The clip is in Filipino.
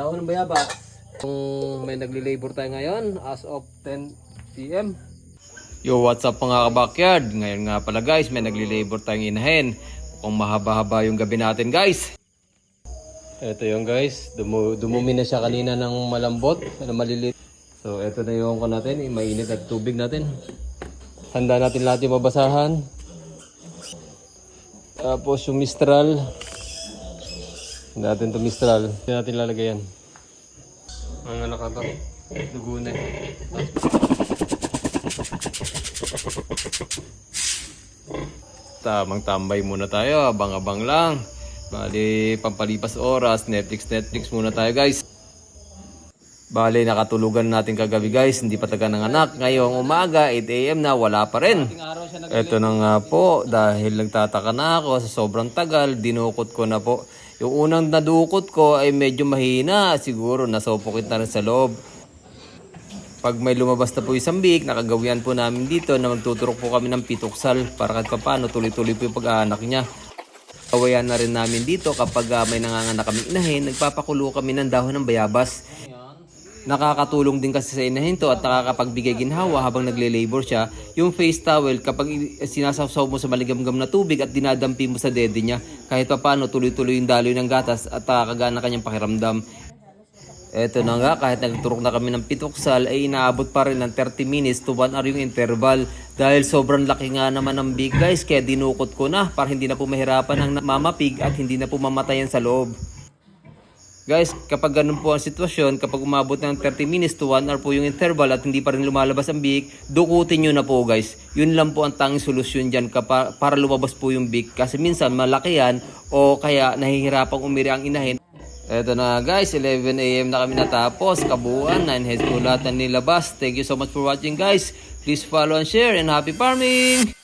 Dahon ng bayabas. Kung may nagli-labor tayo ngayon as of 10 PM. Yo, what's up mga ka-backyard? Ngayon nga pala guys, may nagli-labor tayong inahin. Kung mahaba-haba yung gabi natin guys. Ito yung guys, dumumi na siya kanina ng malambot, na malilit. So ito na yung natin, mainit at tubig natin. Handa natin lahat yung mabasahan. Tapos yung Mistral. Handa natin ito Mistral. Hindi natin lalagay yan. Ang anak ito, dugo na. Tamang tambay muna tayo, abang-abang lang. Bali, pampalipas oras, Netflix muna tayo guys. Bali, nakatulugan natin kagabi guys, hindi pa taga ng anak. Ngayong umaga, 8 AM na, wala pa rin. Ito na nga po, dahil nagtataka na ako sa sobrang tagal, dinukot ko na po. Yung unang nadukot ko ay medyo mahina, siguro nasopokit na rin sa loob. Pag may lumabas na po isang bik, nakagawian po namin dito na magtuturok po kami ng pituksal para kahit paano tuloy-tuloy po yung pag-aanak niya. Kawayan na rin namin dito kapag may nanganganak kaming inahin, nagpapakulo kami ng dahon ng bayabas. Nakakatulong din kasi sa inahin to at nakakapagbigay ginhawa habang nagle-labor siya. Yung face towel, kapag sinasawsaw mo sa maligamgam na tubig at dinadampi mo sa dede niya, kahit paano tuloy-tuloy yung daloy ng gatas at nakakagana kanyang pakiramdam. Eto na nga, kahit nagturok na kami ng pituksal ay inaabot pa rin ng 30 minutes to 1 hour yung interval. Dahil sobrang laki nga naman ng big guys, kaya dinukot ko na para hindi na po mahirapan ang mamapig at hindi na po mamatayan sa loob. Guys, kapag ganun po ang sitwasyon, kapag umabot ng 30 minutes to 1 hour po yung interval at hindi pa rin lumalabas ang big, dukutin nyo na po guys. Yun lang po ang tanging solusyon dyan para lumabas po yung big. Kasi minsan malaki yan o kaya nahihirapang umiri ang inahin. Eto na guys, 11 AM na kami natapos. Kabuuan, 9 heads po lahat na nilabas. Thank you so much for watching guys. Please follow and share and happy farming!